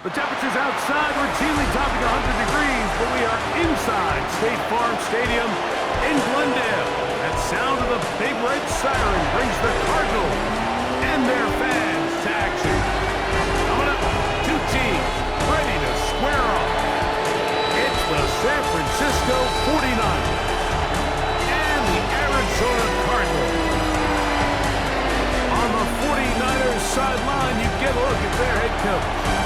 The temperatures outside were routinely topping 100 degrees, but we are inside State Farm Stadium in Glendale. That sound of the big red siren brings the Cardinals and their fans to action. Coming up, two teams ready to square off. It's the San Francisco 49ers and the Arizona Cardinals. On the 49ers sideline, you get a look at their head coach.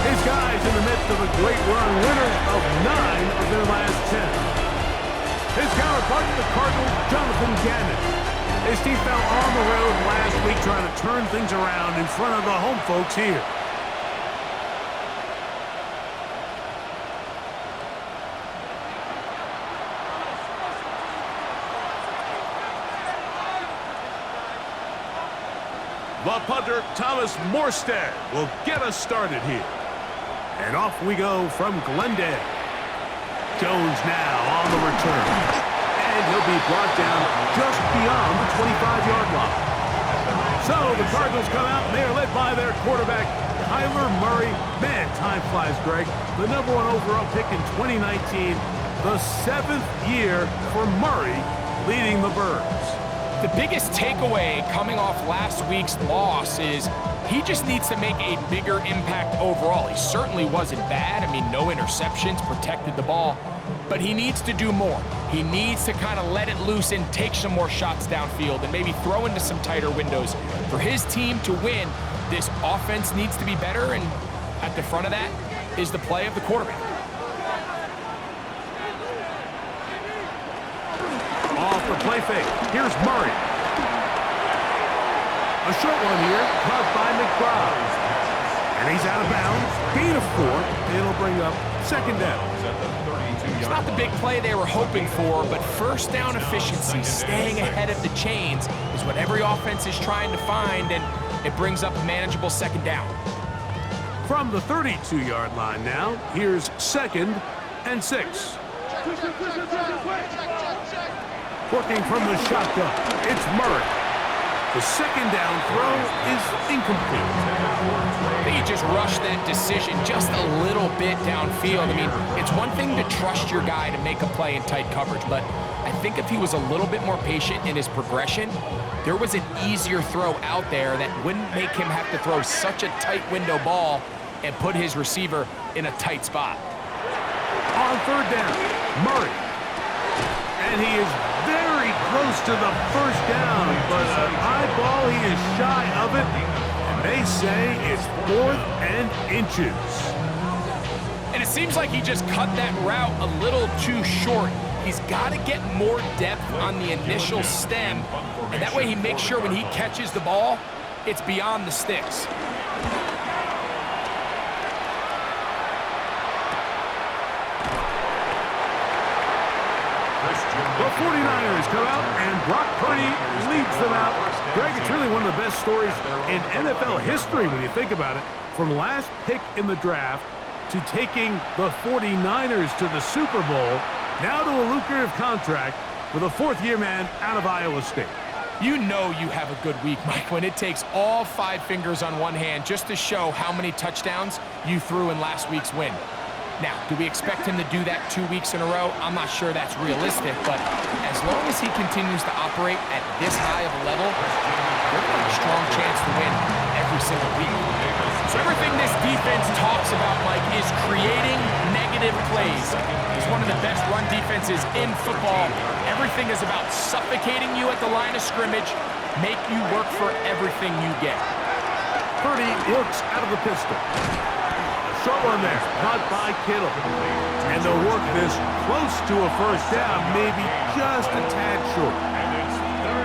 His guys in the midst of a great run, winners of 9 of their last 10. His counterpart, the Cardinals, Jonathan Gannon. His team fell on the road last week trying to turn things around in front of the home folks here. The punter, Thomas Morstead, will get us started here. And off we go from Glendale. Jones now on the return. And he'll be brought down just beyond the 25-yard line. So the Cardinals come out, and they are led by their quarterback, Kyler Murray. Man, time flies, Greg. The #1 overall pick in 2019. The 7th year for Murray leading the Birds. The biggest takeaway coming off last week's loss is he just needs to make a bigger impact overall. He certainly wasn't bad. I mean, no interceptions, protected the ball. But he needs to do more. He needs to kind of let it loose and take some more shots downfield and maybe throw into some tighter windows. For his team to win, this offense needs to be better, and at the front of that is the play of the quarterback. Off the play fake. Here's Murray. A short one here, caught by McBride. And he's out of bounds. Gain of 4. It'll bring up second down. It's not the big play they were hoping for, but first down efficiency, staying ahead of the chains, is what every offense is trying to find, and it brings up a manageable second down. From the 32-yard line now, here's 2nd and 6. Working from the shotgun, it's Murray. The second down throw is incomplete. I think he just rushed that decision just a little bit downfield. I mean, it's one thing to trust your guy to make a play in tight coverage, but I think if he was a little bit more patient in his progression, there was an easier throw out there that wouldn't make him have to throw such a tight window ball and put his receiver in a tight spot. On third down, Murray. And he is very close to the first down, but an eyeball, he is shy of it. And they say it's 4th and inches. And it seems like he just cut that route a little too short. He's got to get more depth on the initial stem, and that way he makes sure when he catches the ball, it's beyond the sticks. The 49ers come out, and Brock Purdy leads them out. Greg, it's really one of the best stories in NFL history when you think about it. From last pick in the draft to taking the 49ers to the Super Bowl, now to a lucrative contract with a 4th-year man out of Iowa State. You know you have a good week, Mike, when it takes all 5 fingers on one hand just to show how many touchdowns you threw in last week's win. Now, do we expect him to do that 2 weeks in a row? I'm not sure that's realistic, but as long as he continues to operate at this high of a level, they're going to have a strong chance to win every single week. So everything this defense talks about, Mike, is creating negative plays. It's one of the best run defenses in football. Everything is about suffocating you at the line of scrimmage, make you work for everything you get. Purdy looks out of the pistol. Short one there, caught by Kittle. And they'll work this close to a first down, maybe just a tad short.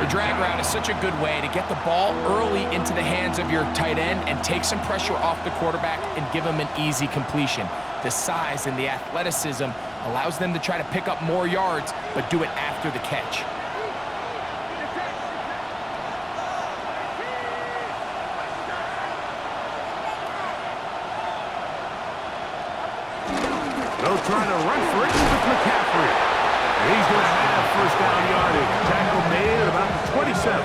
The drag route is such a good way to get the ball early into the hands of your tight end and take some pressure off the quarterback and give him an easy completion. The size and the athleticism allows them to try to pick up more yards, but do it after the catch. They'll try to run for it with McCaffrey. And he's going to have first down yardage. Tackle made at about the 27.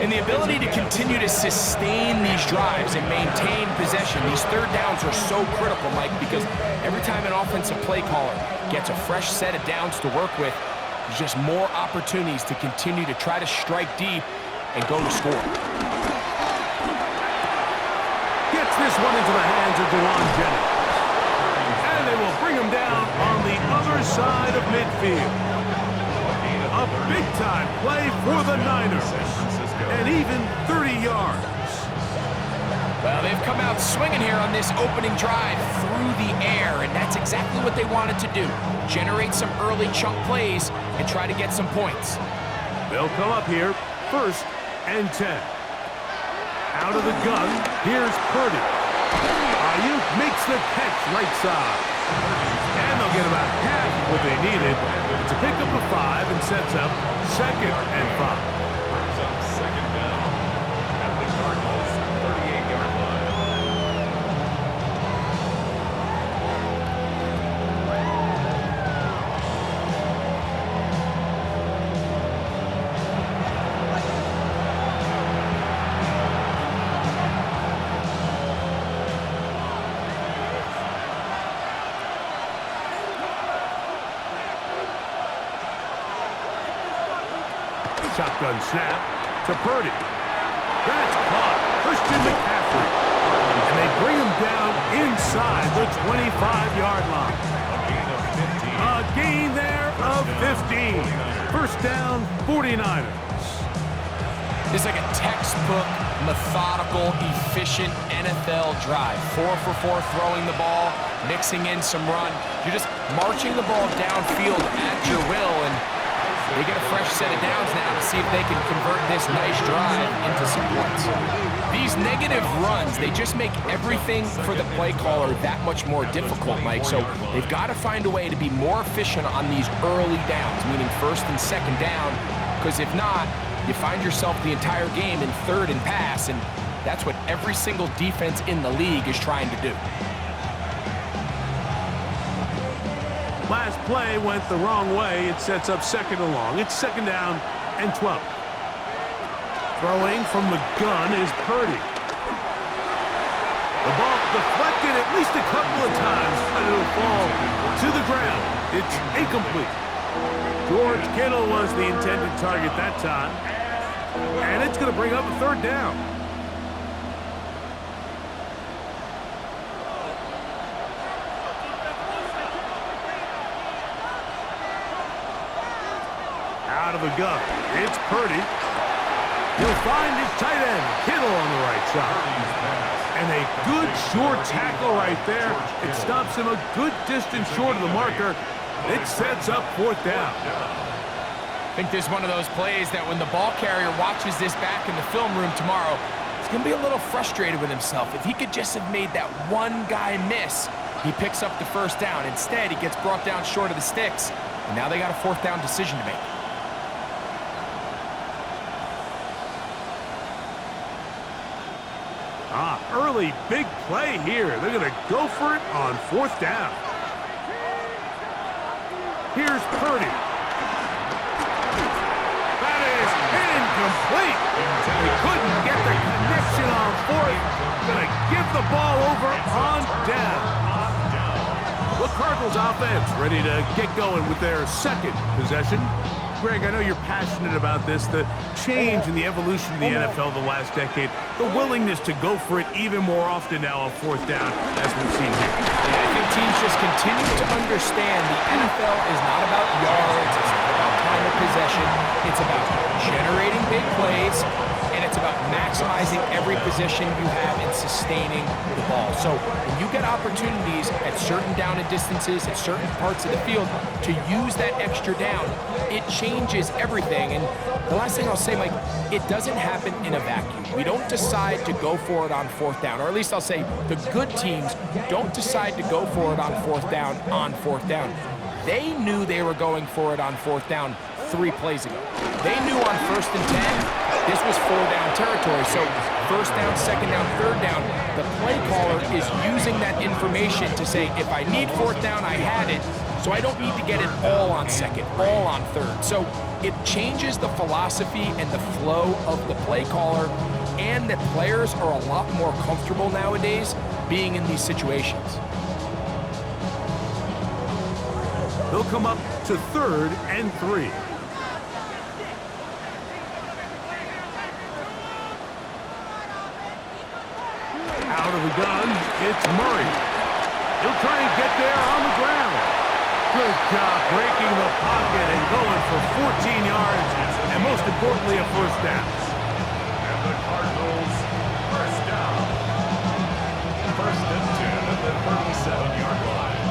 In the ability to continue to sustain these drives and maintain possession, these third downs are so critical, Mike, because every time an offensive play caller gets a fresh set of downs to work with, there's just more opportunities to continue to try to strike deep and go to score. Gets this one into the hands of DeJuan Jennings. And they will bring him down on the other side of midfield. A big-time play for the Niners. And even 30 yards. Well, they've come out swinging here on this opening drive through the air, and that's exactly what they wanted to do. Generate some early chunk plays and try to get some points. They'll come up here, 1st and 10. Out of the gun, here's Purdy. Ayuk makes the catch right side. And they'll get about half what they needed. It's a pickup of 5 and sets up 2nd and 5. Second down at the Cardinals' 38-yard line. Shotgun snap to Purdy. That's caught. Christian McCaffrey. And they bring him down inside the 25-yard line. A gain there of 15. 1st down, 49ers. This is like a textbook, methodical, efficient NFL drive. 4 for 4 throwing the ball, mixing in some run. You're just marching the ball downfield at your will, and they get a fresh set of downs now to see if they can convert this nice drive into some points. These negative runs, they just make everything for the play caller that much more difficult, Mike. So they've got to find a way to be more efficient on these early downs, meaning 1st and 2nd down, because if not, you find yourself the entire game in 3rd and pass, and that's what every single defense in the league is trying to do. Last play went the wrong way. It sets up 2nd and long. It's 2nd down and 12. Throwing from the gun is Purdy. The ball deflected at least a couple of times, and it'll fall to the ground. It's incomplete. George Kittle was the intended target that time. And it's going to bring up a 3rd down. Out of the gun, it's Purdy. He'll find his tight end, Kittle, on the right side. And a good short tackle right there. It stops him a good distance short of the marker. It sets up 4th down. I think this is one of those plays that when the ball carrier watches this back in the film room tomorrow, he's going to be a little frustrated with himself. If he could just have made that one guy miss, he picks up the 1st down. Instead, he gets brought down short of the sticks, and now they got a 4th down decision to make. Early big play here. They're going to go for it on 4th down. Here's Purdy. That is incomplete. They couldn't get the connection on 4th. Going to give the ball over on down. The Cardinals offense ready to get going with their 2nd possession. Greg, I know you're passionate about this, the change in the evolution of the NFL the last decade, the willingness to go for it even more often now on 4th down, as we've seen here. Yeah, I think teams just continue to understand the NFL is not about yards, it's not about time of possession, it's about generating big plays, and it's about maximizing every position you have in sustaining the ball. So when you get opportunities at certain down and distances, at certain parts of the field, to use that extra down, it changes everything. And the last thing I'll say, Mike, it doesn't happen in a vacuum. We don't decide to go for it on 4th down, or at least I'll say the good teams don't decide to go for it on 4th down on 4th down. They knew they were going for it on 4th down 3 plays ago. They knew on 1st and 10, this was 4-down territory. So 1st down, 2nd down, 3rd down, the play caller is using that information to say, if I need 4th down, I had it, so I don't need to get it all on 2nd, all on 3rd. So it changes the philosophy and the flow of the play caller, and that players are a lot more comfortable nowadays being in these situations. They'll come up to 3rd and 3. Out of the gun, it's Murray. He'll try and get there on the ground. Good job breaking the pocket and going for 14 yards, and most importantly, a first down. And the Cardinals, first down. First and 10 at the 37-yard line.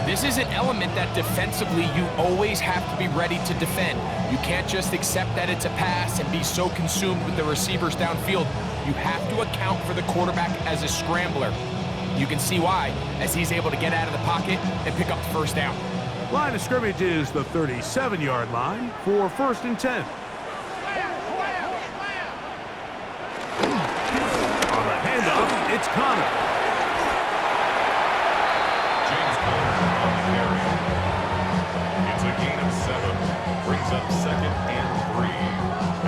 This is an element that defensively you always have to be ready to defend. You can't just accept that it's a pass and be so consumed with the receivers downfield. You have to account for the quarterback as a scrambler. You can see why, as he's able to get out of the pocket and pick up the first down. Line of scrimmage is the 37-yard line for 1st and 10. On the handoff, it's Connor. It's a gain of 7. Brings up 2nd and 3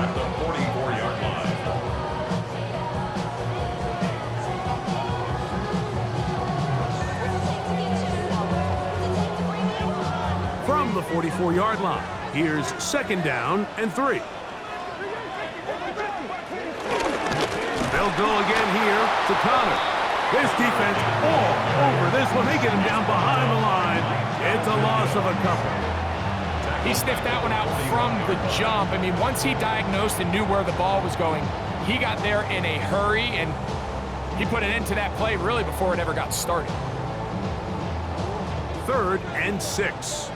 at the 44-yard line. From the 44-yard line, here's 2nd down and 3. They'll go again here to Connor. This defense all over this one. They get him down behind the line. It's a loss of a couple. He sniffed that one out from the jump. I mean, once he diagnosed and knew where the ball was going, he got there in a hurry, and he put an end to that play really before it ever got started. 3rd and 6.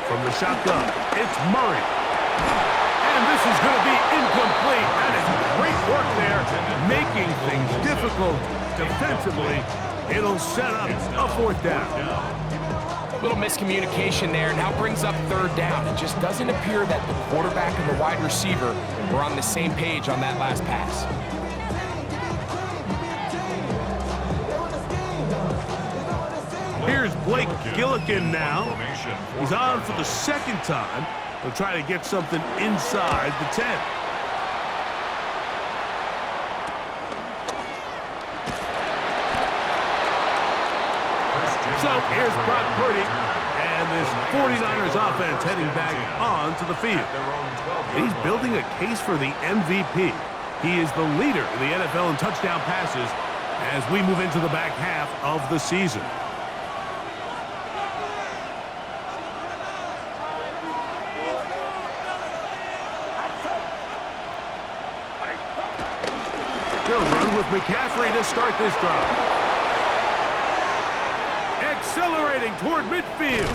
From the shotgun, it's Murray. And this is going to be incomplete. That is great work there, making things difficult defensively. It'll set up a 4th down. Little miscommunication there, now brings up 3rd down. It just doesn't appear that the quarterback and the wide receiver were on the same page on that last pass. Here's Blake Gillikin now. He's on for the 2nd time. He'll try to get something inside the 10. So here's Brock Purdy, and this 49ers offense heading back onto the field. He's building a case for the MVP. He is the leader in the NFL in touchdown passes as we move into the back half of the season. They'll run with McCaffrey to start this drive. Accelerating toward midfield.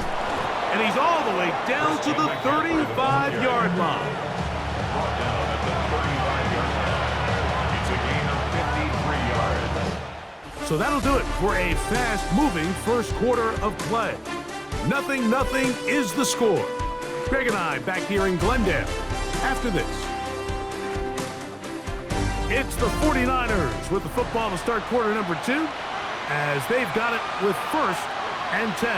And he's all the way down to the 35-yard line. Brought down at the 35-yard line. It's a gain of 53 yards. So that'll do it for a fast-moving first quarter of play. 0-0 is the score. Greg and I back here in Glendale after this. It's the 49ers with the football to start quarter number 2 as they've got it with 1st and 10.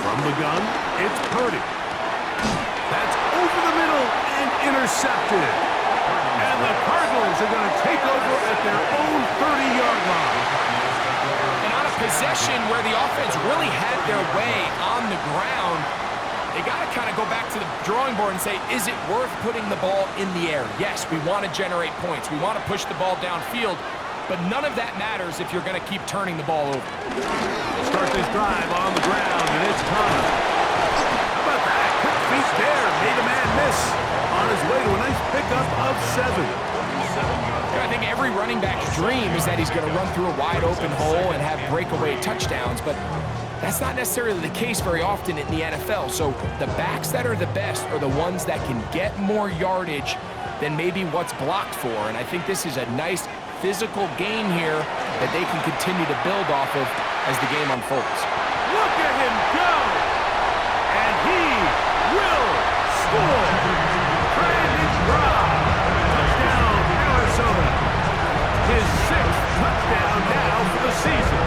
From the gun, it's Purdy. That's over the middle and intercepted. And the Cardinals are going to take over at their own 30-yard line. Possession where the offense really had their way on the ground, they got to kind of go back to the drawing board and say, is it worth putting the ball in the air? Yes, we want to generate points. We want to push the ball downfield, but none of that matters if you're going to keep turning the ball over. Start this drive on the ground, and it's Connor. How about that? Quick feet there. Made a man miss on his way to a nice pickup of 7. I think every running back's dream is that he's going to run through a wide open hole and have breakaway touchdowns, but that's not necessarily the case very often in the NFL. So the backs that are the best are the ones that can get more yardage than maybe what's blocked for. And I think this is a nice physical gain here that they can continue to build off of as the game unfolds. Look at him go! And he will score! Brandon Brown, touchdown, Arizona. His 6th touchdown now for the season.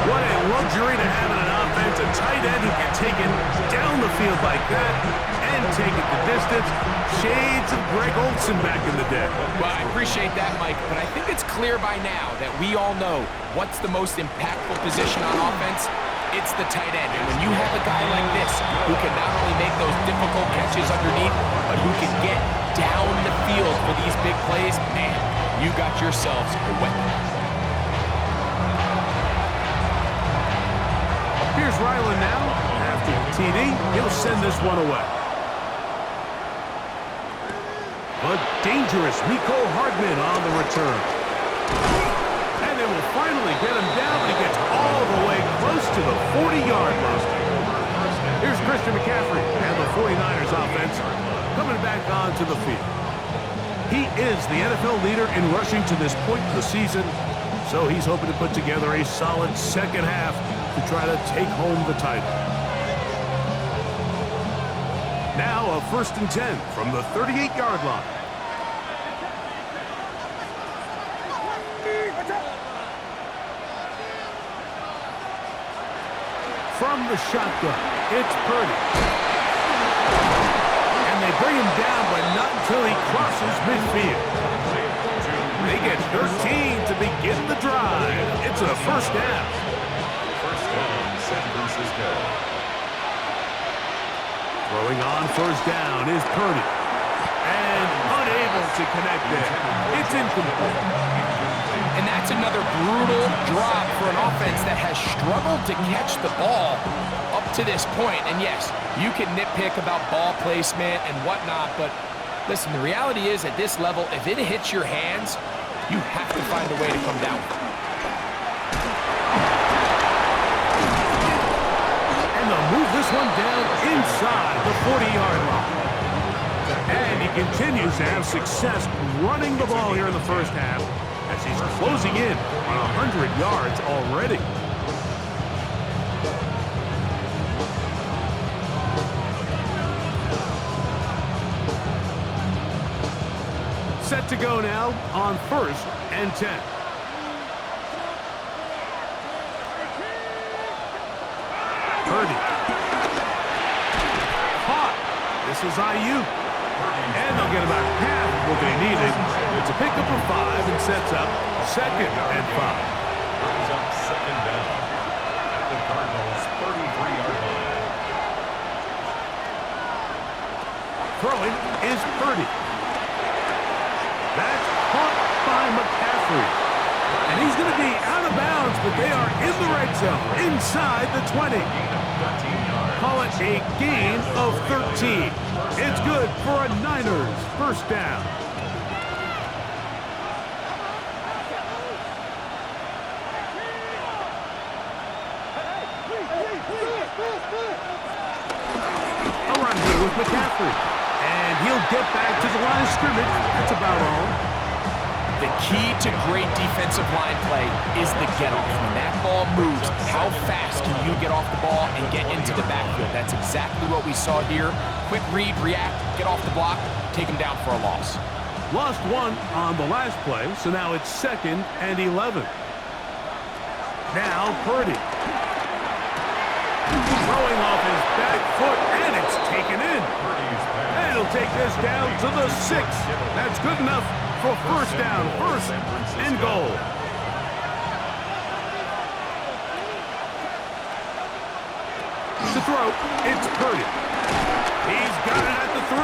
What a luxury to have in an offense, a tight end who can take it down the field like that and take it the distance. Shades of Greg Olsen back in the day. Well, I appreciate that, Mike, but I think it's clear by now that we all know what's the most impactful position on offense. It's the tight end. And when you have a guy like this who can not only make those difficult catches underneath, but who can get down the field for these big plays, man, you got yourselves a weapon. Here's Ryland now. After the TD, he'll send this one away. But dangerous Mecole Hardman on the return. And they will finally get him down, but he gets all the way close to the 40-yard line. Here's Christian McCaffrey and the 49ers offense coming back onto the field. He is the NFL leader in rushing to this point in the season, so he's hoping to put together a solid second half to try to take home the title. Now a 1st and 10 from the 38-yard line. From the shotgun, it's Purdy. And they bring him down, but not until he crosses midfield. They get 13 to begin the drive. It's a 1st down. San Francisco. Throwing on 1st down is Purdy. And unable to connect there. It's incomplete. And that's another brutal drop for an offense that has struggled to catch the ball up to this point. And yes, you can nitpick about ball placement and whatnot, but listen, the reality is at this level, if it hits your hands, you have to find a way to come down. And they'll move this one down inside the 40-yard line. And he continues to have success running the ball here in the 1st half, as he's closing in on 100 yards already. Set to go now on 1st and 10. Purdy. Caught. This is Ayuk. And they'll get about half of what they needed. It's a pickup of 5 and sets up 2nd and 5. Brings up 2nd down at the Cardinals' 33-yard line. Throwing is Purdy. That's caught by McCaffrey. And he's going to be out of bounds, but they are in the red zone, inside the 20. Call it a gain of 13. It's good for a Niners 1st down. A run here with McCaffrey. And he'll get back to the line of scrimmage. That's about all. The key to great defensive line play is the get-off. When that ball moves, how fast can you get off the ball and get into the backfield? That's exactly what we saw here. Quick read, react, get off the block, take him down for a loss. Lost 1 on the last play, so now it's 2nd and 11. Now Purdy. Throwing off his back foot, and it's taken in. And he'll take this down to the 6. That's good enough for 1st down, 1st and goal. To throw, it's Purdy. He's got it at the 3.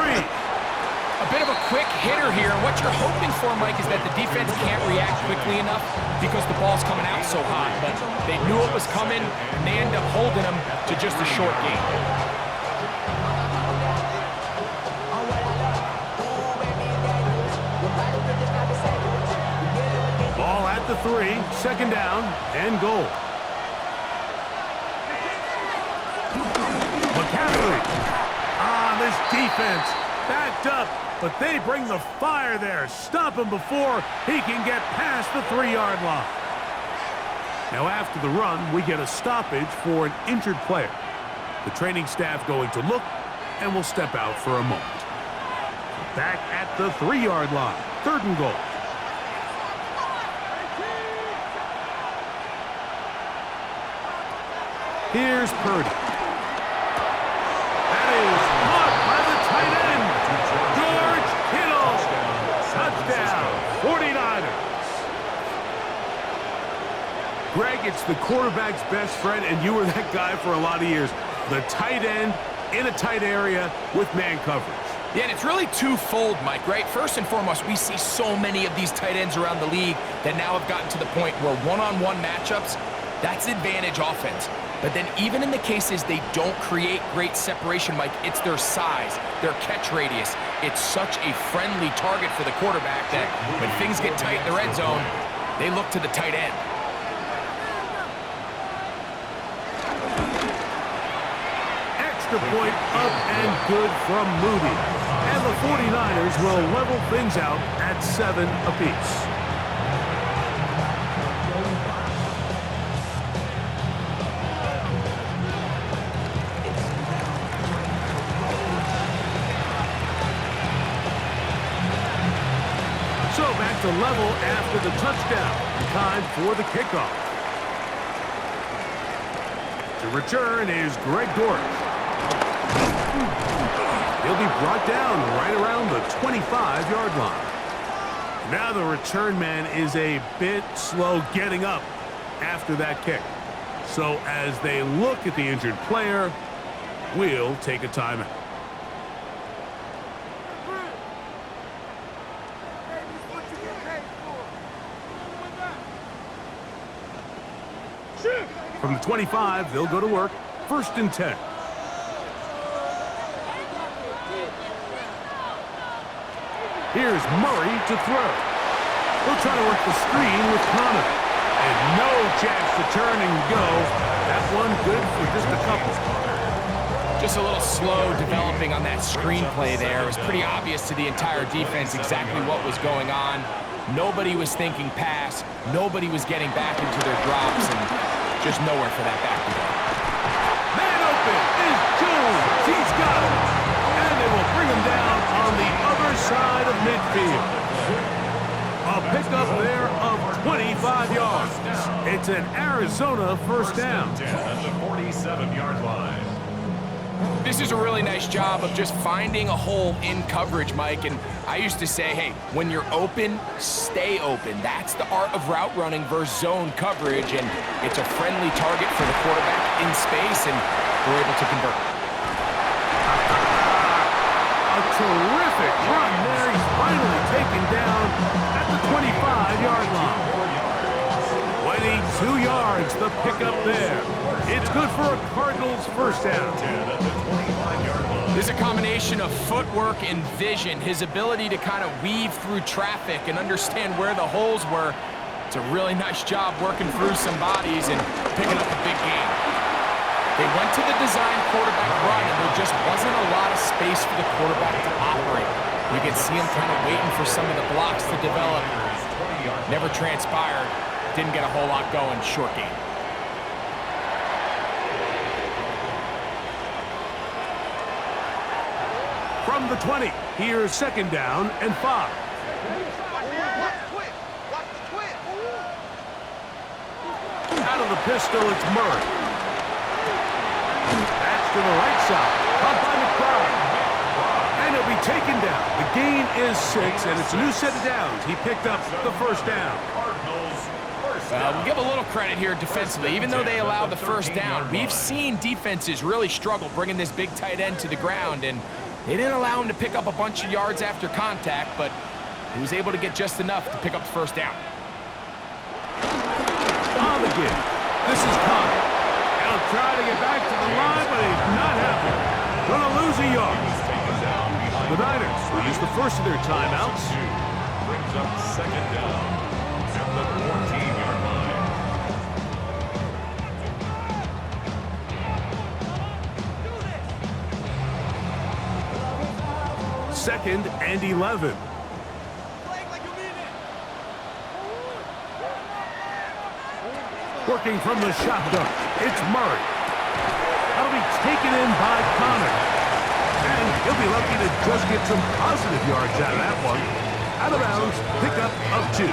A bit of a quick hitter here. What you're hoping for, Mike, is that the defense can't react quickly enough because the ball's coming out so hot. But they knew it was coming, and they end up holding him to just a short gain. Ball at the 3, 2nd down and goal. McCaffrey. This defense backed up, but they bring the fire there. Stop him before he can get past the 3-yard line. Now after the run, we get a stoppage for an injured player. The training staff going to look and will step out for a moment. Back at the 3-yard line, 3rd and goal. Here's Purdy. That is caught by the tight end, George Kittle. Touchdown, 49ers. Greg, it's the quarterback's best friend, and you were that guy for a lot of years. The tight end in a tight area with man coverage. Yeah, and it's really twofold, Mike, right? First and foremost, we see so many of these tight ends around the league that now have gotten to the point where one-on-one matchups, that's advantage offense. But then even in the cases they don't create great separation, Mike, it's their size, their catch radius. It's such a friendly target for the quarterback that when things get tight in the red zone, they look to the tight end. Extra point up and good from Moody. And the 49ers will level things out at 7 apiece. So back to level after the touchdown. Time for the kickoff. To return is Greg Dortch. He'll be brought down right around the 25-yard line. Now the return man is a bit slow getting up after that kick. So as they look at the injured player, we'll take a timeout. From the 25, they'll go to work. 1st and 10. Here's Murray to throw. He'll try to work the screen with Connor. And no chance to turn and go. That one good for just a couple. Just a little slow developing on that screenplay there. It was pretty obvious to the entire defense exactly what was going on. Nobody was thinking pass. Nobody was getting back into their drops, and just nowhere for that back to go. Man open is Jones. He's got it. And they will bring him down on the other side of midfield. A pickup there of 25 yards. It's an Arizona 1st down. At the 47-yard line. This is a really nice job of just finding a hole in coverage, Mike. And I used to say, hey, when you're open, stay open. That's the art of route running versus zone coverage. And it's a friendly target for the quarterback in space, and we're able to convert. A terrific run there. He's finally taken down at the 25-yard line. 22 yards, the pickup there. It's good for a Cardinals 1st down. There's a combination of footwork and vision, his ability to kind of weave through traffic and understand where the holes were. It's a really nice job working through some bodies and picking up a big gain. They went to the design quarterback run, and there just wasn't a lot of space for the quarterback to operate. You can see him kind of waiting for some of the blocks to develop. Never transpired. Didn't get a whole lot going. Short game. From the 20, here's 2nd down and 5. Out of the pistol, it's Murray. That's to the right side. Caught by McBride. And he'll be taken down. The gain is 6, and it's a new set of downs. He picked up the 1st down. We'll give a little credit here defensively. Even though they allowed the 1st down, we've seen defenses really struggle bringing this big tight end to the ground, and they didn't allow him to pick up a bunch of yards after contact, but he was able to get just enough to pick up the 1st down. On the give. This is Connor. He'll try to get back to the line, but he's not happy. Gonna lose a yard. The Niners will use the first of their timeouts. Brings up 2nd down at the 14-yard line. 2nd and 11. Working from the shotgun, it's Murray. That'll be taken in by Connor. And he'll be lucky to just get some positive yards out of that one. Out of bounds, pickup of 2.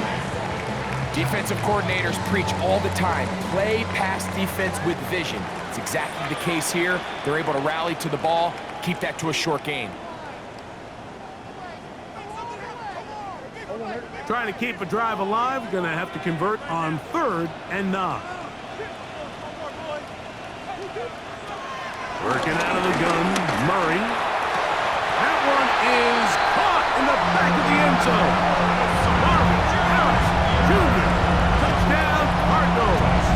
Defensive coordinators preach all the time, play pass defense with vision. It's exactly the case here. They're able to rally to the ball, keep that to a short gain. Trying to keep a drive alive, going to have to convert on 3rd and 9. Working out of the gun, Murray. That one is caught in the back of the end zone. Marvin Harris Jr. Touchdown, Cardinals.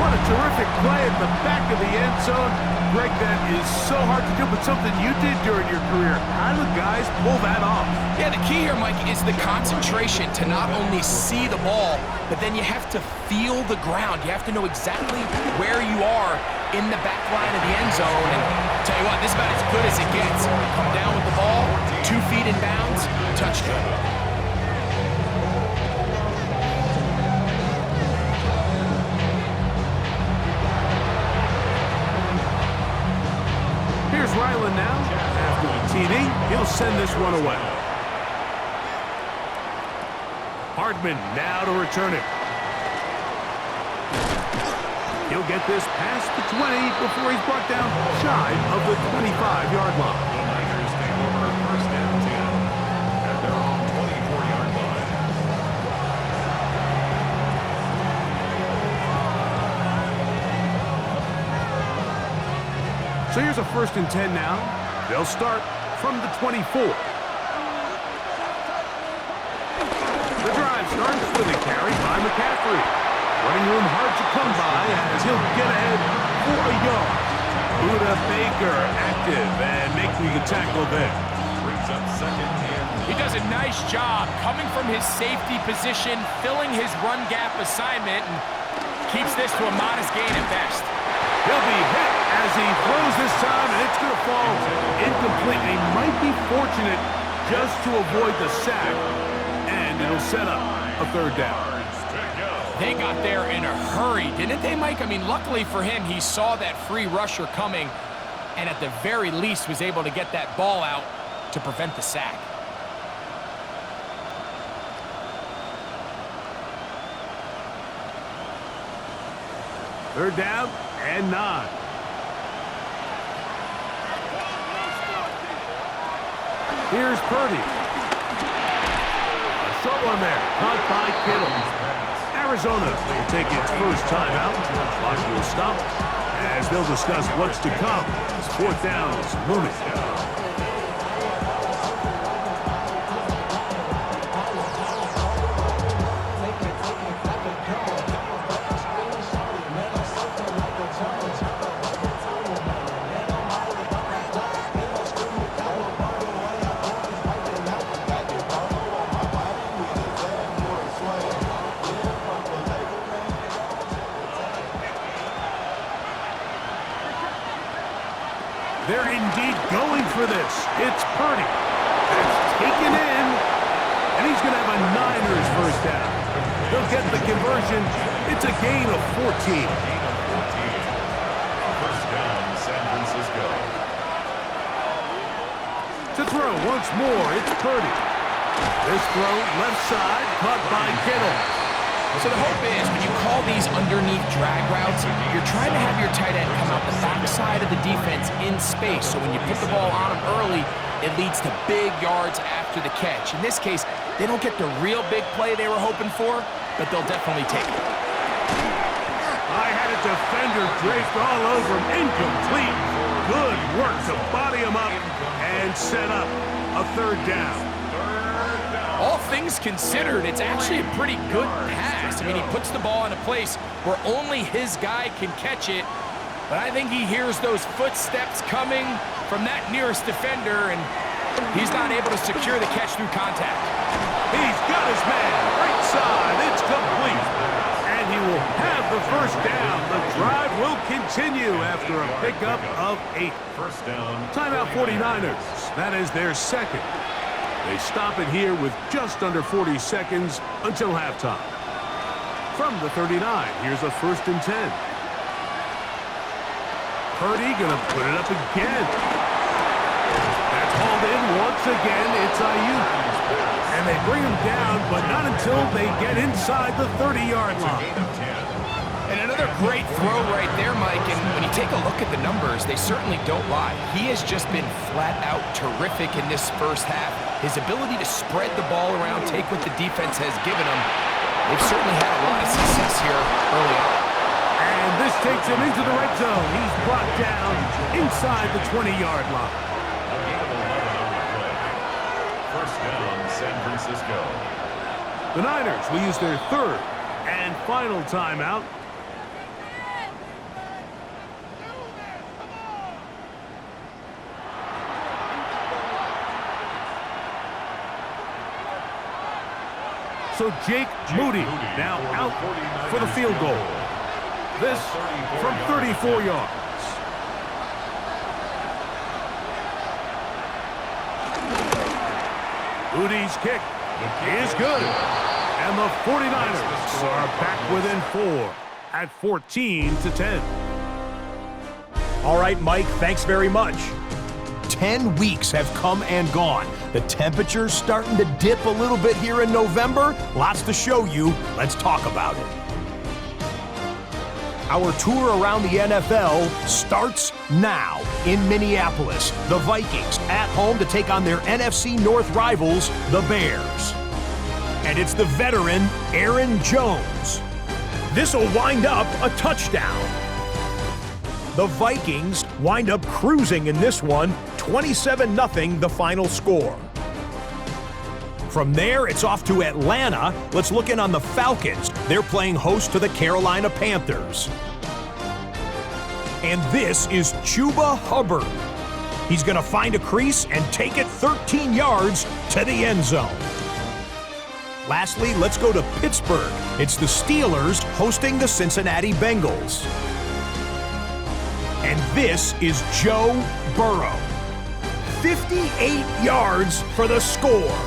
What a terrific play at the back of the end zone. Greg, that is so hard to do, but something you did during your career. How do guys pull that off? Yeah, the key here, Mike, is the concentration to not only see the ball, but then you have to feel the ground. You have to know exactly where you are in the back line of the end zone. And tell you what, this is about as good as it gets. Come down with the ball, 2 feet in bounds, touchdown. Here's Ryland now. After the TD, he'll send this one away. Hardman now to return it. He'll get this past the 20 before he's brought down shy of the 25-yard line. The Niners take over 1st and 10 at their own 24-yard line. So here's a 1st and 10 now. They'll start from the 24. The drive starts with a carry by McCaffrey. Running room hard to come by as he'll get ahead for a yard. Buda Baker active and making the tackle there. Brings up 2nd and 9. He does a nice job coming from his safety position, filling his run gap assignment, and keeps this to a modest gain at best. He'll be hit as he throws this time, and it's going to fall incomplete. He might be fortunate just to avoid the sack, and it'll set up a 3rd down. They got there in a hurry, didn't they, Mike? I mean, luckily for him, he saw that free rusher coming, and at the very least was able to get that ball out to prevent the sack. Third down and 9. Here's Purdy. A short one there, caught by Kittle. Arizona will take its first time out. Clock will stop as they'll discuss what's to come. 4th down is looming. They're indeed going for this. It's Purdy. It's taken in, and he's going to have a Niners first down. They'll get the conversion. It's a gain of 14. First down, San Francisco. To throw once more, it's Purdy. This throw left side, caught by Kittle. So the hope is when you call these underneath drag routes, you're trying to have your tight end come out the backside of the defense in space. So when you put the ball on him early, it leads to big yards after the catch. In this case, they don't get the real big play they were hoping for, but they'll definitely take it. I had a defender draped all over him. Incomplete. Good work to body him up and set up a 3rd down. All things considered, it's actually a pretty good pass. I mean, he puts the ball in a place where only his guy can catch it. But I think he hears those footsteps coming from that nearest defender, and he's not able to secure the catch through contact. He's got his man. Right side. It's complete. And he will have the first down. The drive will continue after a pickup of 8. First down. Timeout 49ers. That is their second. They stop it here with just under 40 seconds until halftime. From the 39, here's a 1st and 10. Purdy gonna put it up again. That's hauled in once again. It's Ayuk. And they bring him down, but not until they get inside the 30-yard line. And another great throw right there, Mike. And when you take a look at the numbers, they certainly don't lie. He has just been flat out terrific in this first half. His ability to spread the ball around, take what the defense has given him, they've certainly had a lot of success here early on. And this takes him into the red zone. He's brought down inside the 20-yard line. First down, San Francisco. The Niners will use their 3rd and final timeout. So Jake Moody now out for the field goal. This from 34 yards. Moody's kick is good. And the 49ers are back within 4 at 14-10. All right, Mike, thanks very much. 10 weeks have come and gone. The temperature's starting to dip a little bit here in November. Lots to show you. Let's talk about it. Our tour around the NFL starts now in Minneapolis. The Vikings at home to take on their NFC North rivals, the Bears. And it's the veteran Aaron Jones. This'll wind up a touchdown. The Vikings wind up cruising in this one, 27-0 the final score. From there, it's off to Atlanta. Let's look in on the Falcons. They're playing host to the Carolina Panthers. And this is Chuba Hubbard. He's going to find a crease and take it 13 yards to the end zone. Lastly, let's go to Pittsburgh. It's the Steelers hosting the Cincinnati Bengals. And this is Joe Burrow. 58 yards for the score.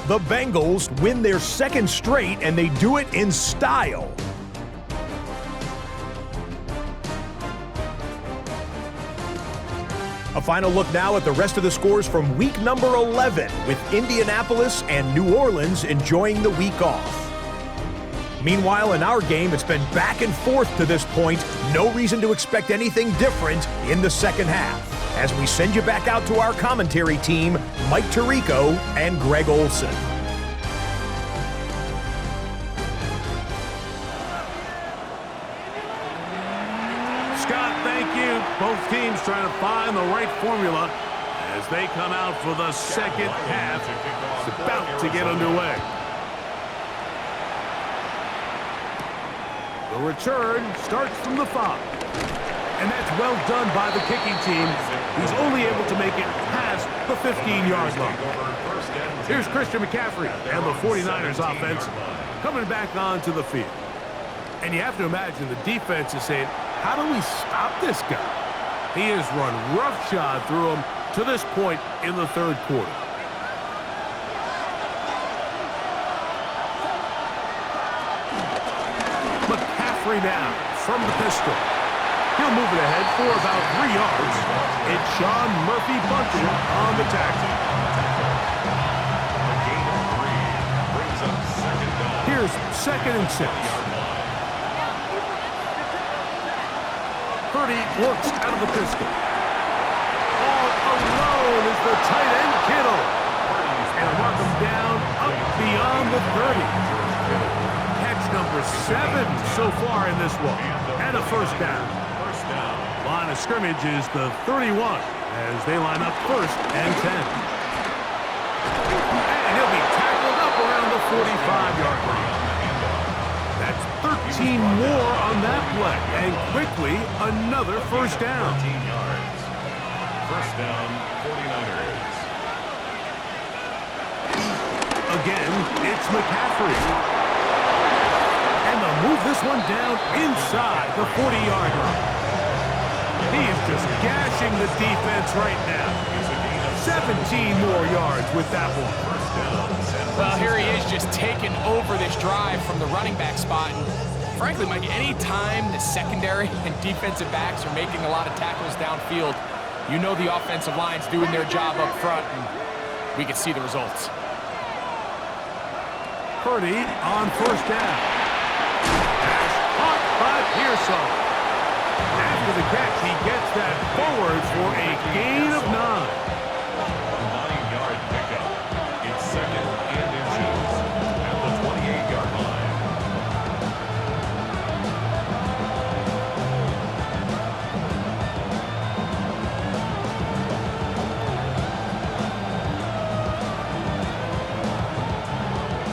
The Bengals win their 2nd straight, and they do it in style. A final look now at the rest of the scores from week number 11, with Indianapolis and New Orleans enjoying the week off. Meanwhile, in our game, it's been back and forth to this point. No reason to expect anything different in the second half. As we send you back out to our commentary team, Mike Tirico and Greg Olson. Scott, thank you. Both teams trying to find the right formula as they come out for the second half. It's about to get underway. The return starts from the 5. And that's well done by the kicking team. He's only able to make it past the 15-yard line. Here's Christian McCaffrey and the 49ers offense coming back onto the field. And you have to imagine the defense is saying, how do we stop this guy? He has run roughshod through him to this point in the 3rd quarter. McCaffrey now from the pistol. He'll move it ahead for about 3 yards. It's Sean Murphy-Bunting on the tackle. Here's 2nd and 6. Purdy works out of the pistol. All alone is the tight end Kittle. And mark him down up beyond the 30. Catch number 7 so far in this one. And a first down. Line of scrimmage is the 31 as they line up 1st and 10. And he'll be tackled up around the 45-yard line. That's 13 more on that play. And quickly, another first down. 13 yards. First down, 49ers. Again, it's McCaffrey. And And they'll move this one down inside the 40-yard line. He is just gashing the defense right now. 17 more yards with that one. Well, here he is just taking over this drive from the running back spot. And frankly, Mike, any time the secondary and defensive backs are making a lot of tackles downfield, you know the offensive line's doing their job up front, and we can see the results. Purdy on first down. Pass caught by Pearsall. After the catch, he gets that forward for a gain of 9. 9-yard pickup. It's second and inches at the 28-yard line.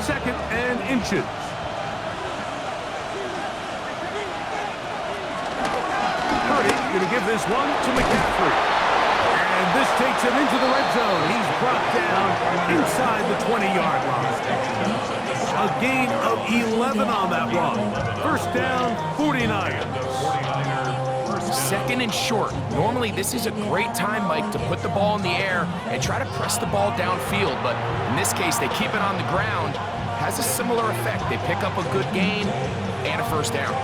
Second and inches. Going to give this one to McCaffrey. And this takes him into the red zone. He's brought down inside the 20-yard line. A gain of 11 on that run. First down, 49ers. Second and short. Normally, this is a great time, Mike, to put the ball in the air and try to press the ball downfield. But in this case, they keep it on the ground. Has a similar effect. They pick up a good gain and a first down.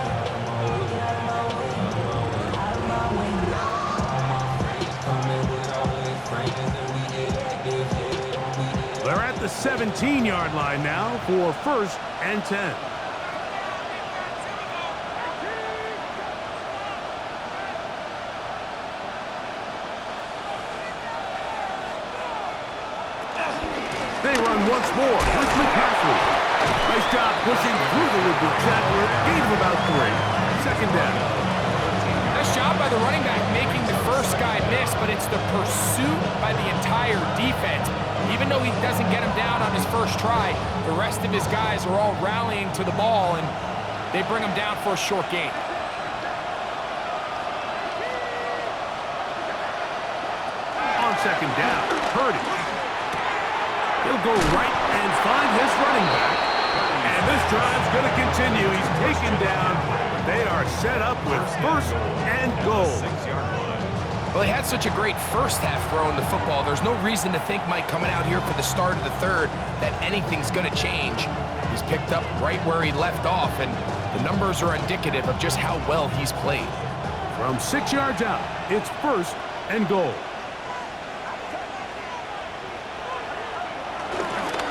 They're at the 17-yard line now for first and 10. They run once more with McCaffrey. Nice job pushing through the would-be tackler. Gain of about 3. Second down. Nice job by the running back making the first guy miss, but it's the pursuit by the entire defense. Even though he doesn't get him down on his first try, the rest of his guys are all rallying to the ball, and they bring him down for a short gain. On second down, Purdy. He'll go right and find his running back. And this drive's going to continue. He's taken down. They are set up with first and goal. Well, he had such a great first half throwing the football. There's no reason to think, Mike, coming out here for the start of the third, that anything's going to change. He's picked up right where he left off, and the numbers are indicative of just how well he's played. From 6 yards out, it's first and goal.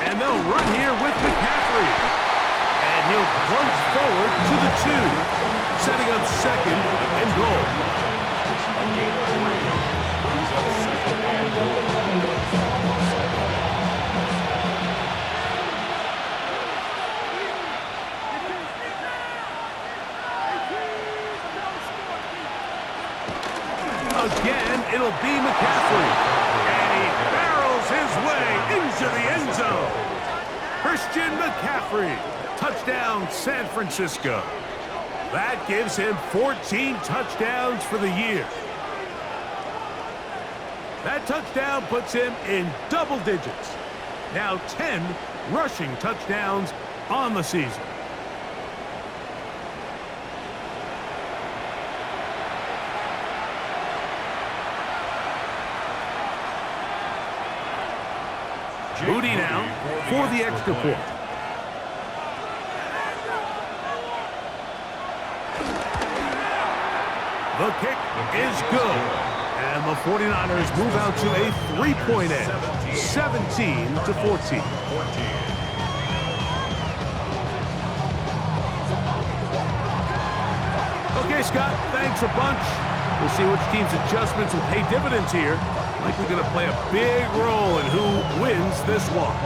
And they'll run here with McCaffrey. And he'll plunge forward to the 2, setting up second and goal. Again, it'll be McCaffrey. And he barrels his way into the end zone. Christian McCaffrey. Touchdown, San Francisco. That gives him 14 touchdowns for the year. That touchdown puts him in double digits. Now 10 rushing touchdowns on the season. Moody now for the extra point. The kick is good. And the 49ers move out to a 3-point edge, 17-14. Okay, Scott, thanks a bunch. We'll see which team's adjustments will pay dividends here. Likely going to play a big role in who wins this one.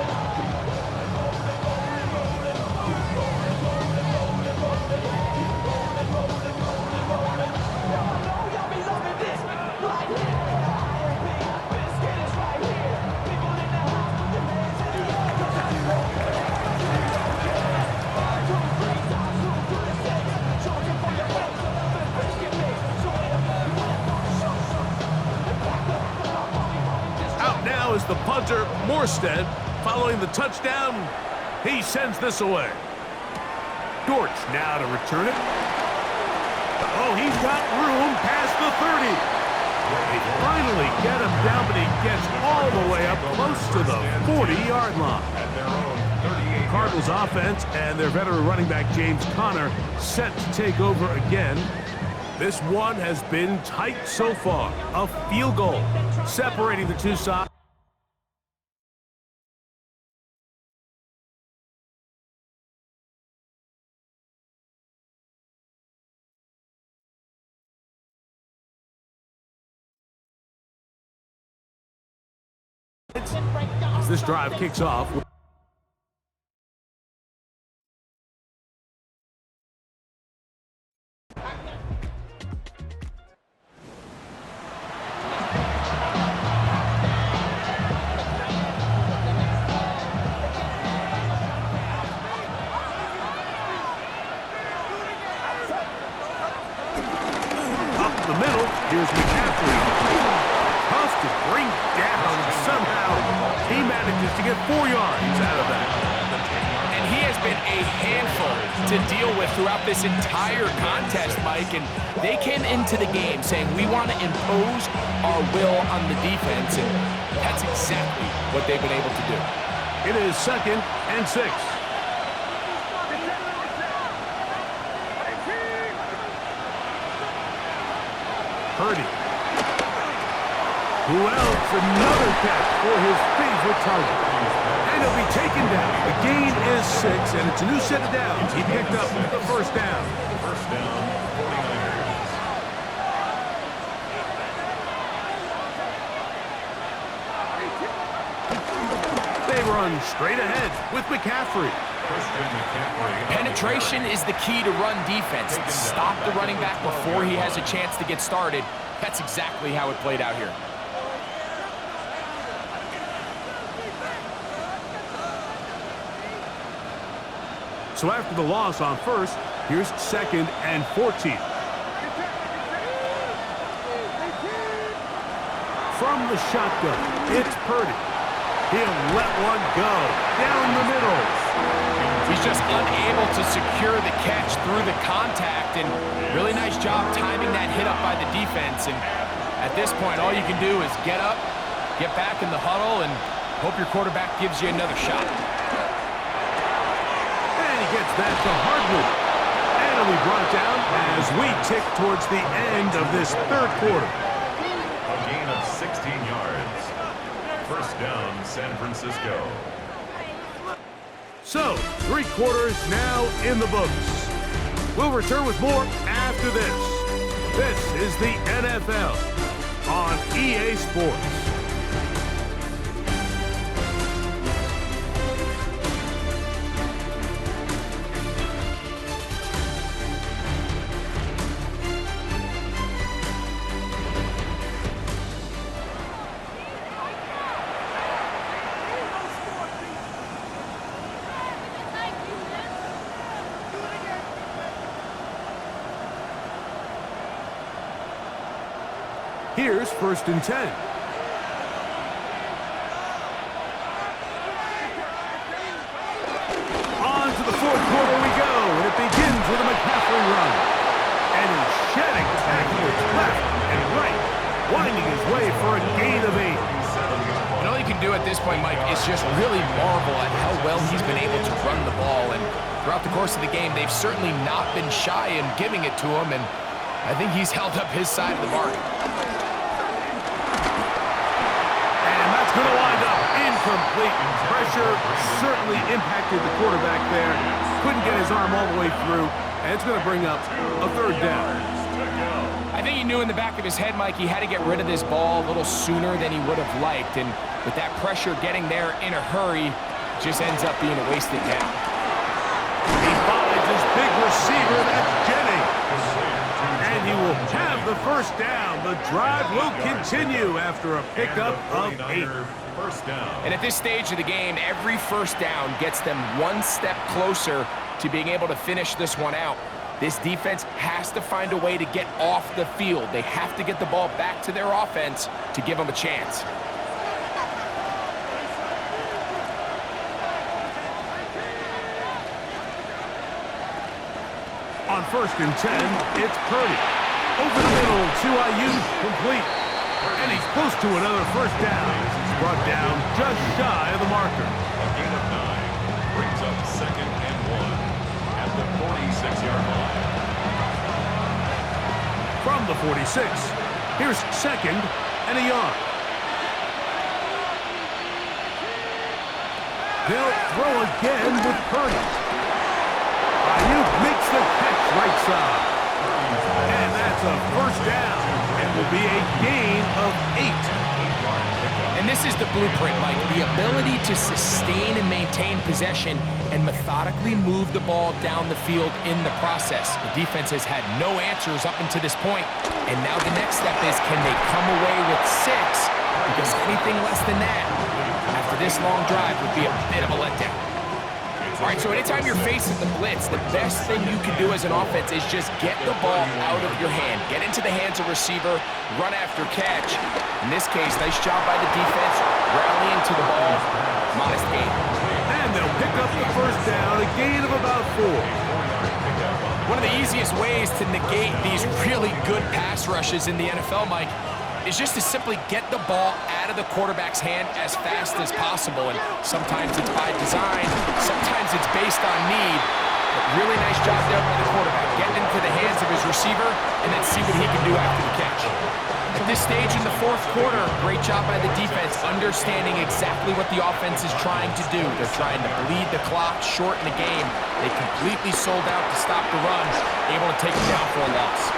Is the punter, Morstead. Following the touchdown, he sends this away. Dortch now to return it. Oh, he's got room past the 30. They finally get him down, but he gets all the way up close to the 40-yard line. Cardinals offense and their veteran running back James Conner set to take over again. This one has been tight so far. A field goal separating the two sides. As this drive kicks off. Up the middle, here's McCaffrey. Tough to bring down, and somehow he manages to get 4 yards out of that. And he has been a handful to deal with throughout this entire contest, Mike. And they came into the game saying, we want to impose our will on the defense. And that's exactly what they've been able to do. It is 2nd and 6. Purdy. Who else? Another catch for his favorite target. And he'll be taken down. The gain is 6, and it's a new set of downs. He picked up the first down. First down, 49ers. They run straight ahead with McCaffrey. Penetration is the key to run defense. Stop the running back before he has a chance to get started. That's exactly how it played out here. So after the loss on first, here's 2nd and 14. From the shotgun, it's Purdy. He'll let one go down the middle. He's just unable to secure the catch through the contact, and really nice job timing that hit up by the defense. And at this point, all you can do is get up, get back in the huddle, and hope your quarterback gives you another shot. Gets that to Hardwood. And he'll be brought down as we tick towards the end of this third quarter. A gain of 16 yards. First down, San Francisco. So, 3 quarters now in the books. We'll return with more after this. This is the NFL on EA Sports. Here's 1st and 10. On to the 4th quarter we go, and it begins with a McCaffrey run. And he's shedding tacklers left and right, winding his way for a gain of 8. And all you can do at this point, Mike, is just really marvel at how well he's been able to run the ball. And throughout the course of the game, they've certainly not been shy in giving it to him, and I think he's held up his side of the bargain. Going to wind up incomplete. Pressure certainly impacted the quarterback there. Couldn't get his arm all the way through, and it's going to bring up a 3rd down. I think he knew in the back of his head, Mike, he had to get rid of this ball a little sooner than he would have liked, and with that pressure getting there in a hurry, just ends up being a wasted down. He finds his big receiver, that's Jennings. And he will have the first down. The drive will continue after a pickup of 8. First down. And at this stage of the game, every first down gets them one step closer to being able to finish this one out. This defense has to find a way to get off the field. They have to get the ball back to their offense to give them a chance. first and 10, it's Purdy. Over the middle to Ayuk, complete. And he's close to another first down. He's brought down just shy of the marker. A gain of 9 brings up 2nd and 1 at the 46-yard line. From the 46, here's 2nd and a yard. They'll throw again with Purdy. Ayuk makes the catch right side. And that's a first down. It will be a gain of 8. And this is the blueprint, Mike. The ability to sustain and maintain possession and methodically move the ball down the field in the process. The defense has had no answers up until this point. And now the next step is, can they come away with 6? Because anything less than that after this long drive would be a bit of a letdown. All right, so anytime you're facing the blitz, the best thing you can do as an offense is just get the ball out of your hand. Get into the hands of receiver, run after catch. In this case, nice job by the defense, rallying to the ball. Modest gain. And they'll pick up the first down, a gain of about 4. One of the easiest ways to negate these really good pass rushes in the NFL, Mike, is just to simply get the ball out of the quarterback's hand as fast as possible. And sometimes it's by design, sometimes it's based on need. But really nice job there by the quarterback, getting into the hands of his receiver and then see what he can do after the catch. At this stage in the 4th quarter, great job by the defense, understanding exactly what the offense is trying to do. They're trying to bleed the clock, shorten the game. They completely sold out to stop the run, able to take it down for a loss.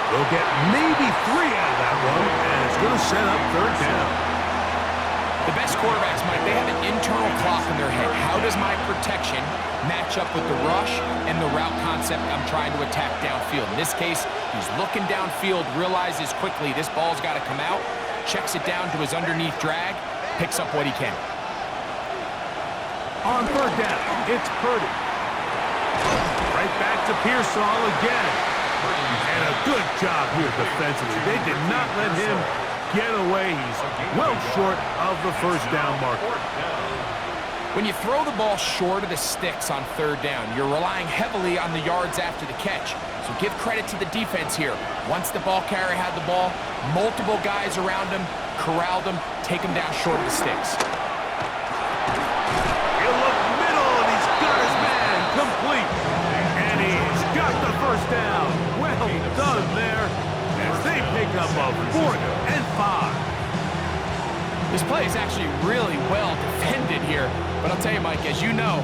They'll get maybe 3 out of that one, and it's going to set up 3rd down. The best quarterbacks, Mike, they have an internal clock in their head. How does my protection match up with the rush and the route concept I'm trying to attack downfield? In this case, he's looking downfield, realizes quickly this ball's got to come out, checks it down to his underneath drag, picks up what he can. On 3rd down, it's Purdy. Right back to Pearsall again. And a good job here defensively. They did not let him get away. He's well short of the first down marker. When you throw the ball short of the sticks on 3rd down, you're relying heavily on the yards after the catch. So give credit to the defense here. Once the ball carrier had the ball, multiple guys around him, corralled him, take him down short of the sticks. He'll look middle, and he's got his man complete. And he's got the first down. Well done there as they pick up a 4th and 5. This play is actually really well defended here. But I'll tell you, Mike, as you know,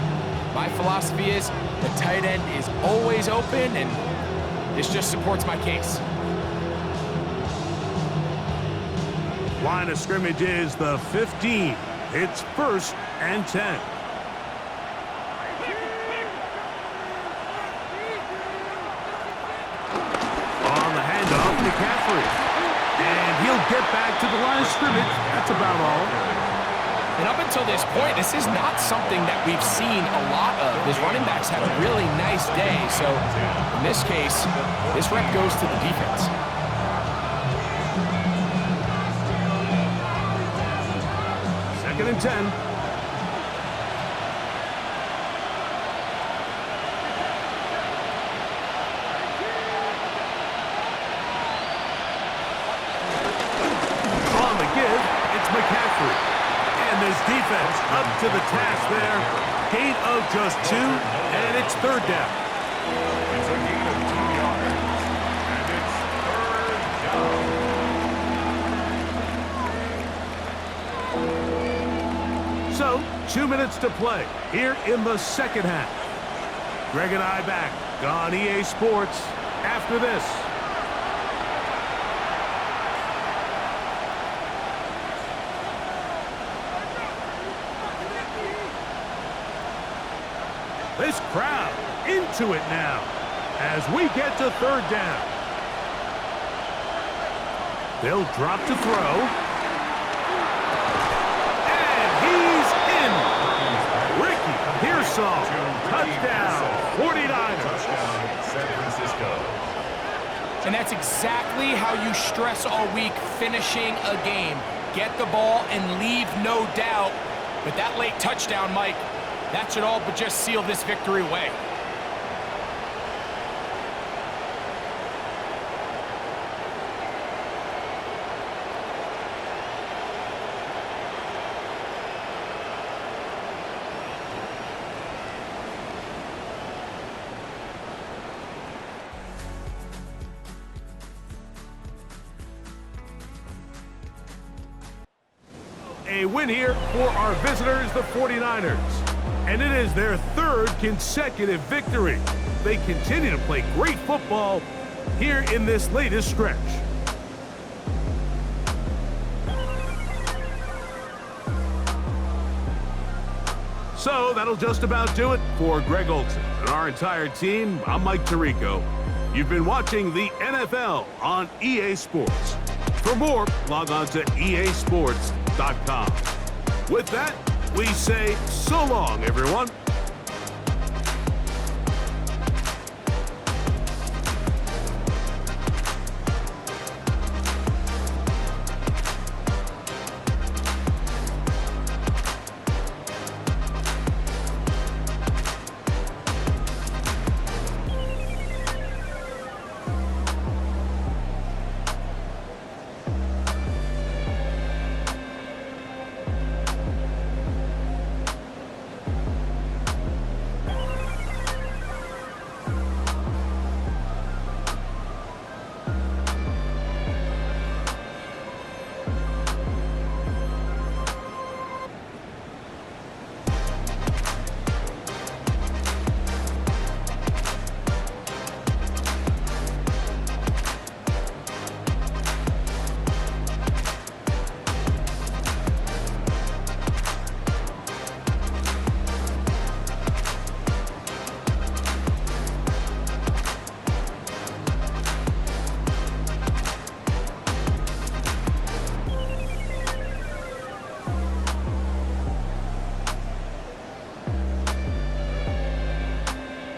my philosophy is the tight end is always open, and this just supports my case. Line of scrimmage is the 15. It's 1st and 10. And he'll get back to the line of scrimmage. That's about all. And up until this point, this is not something that we've seen a lot of. His running backs had a really nice day. So in this case, this rep goes to the defense. Second and 10. Defense up to the task there. Gain of just 2, and it's 3rd down. It's a gain of 2 yards, and it's 3rd down. So, 2 minutes to play here in the 2nd half. Greg and I back on EA Sports after this. This crowd into it now as we get to 3rd down. They'll drop to throw. And he's in. Ricky Pearsall, touchdown, 49ers. San Francisco. And that's exactly how you stress all week finishing a game. Get the ball and leave no doubt. But that late touchdown, Mike, that should all but just seal this victory away. a win here for our visitors, the 49ers. And it is their third consecutive victory. They continue to play great football here in this latest stretch. So that'll just about do it for Greg Olson and our entire team. I'm Mike Tirico. You've been watching the NFL on EA Sports. For more, log on to easports.com. With that, we say so long, everyone.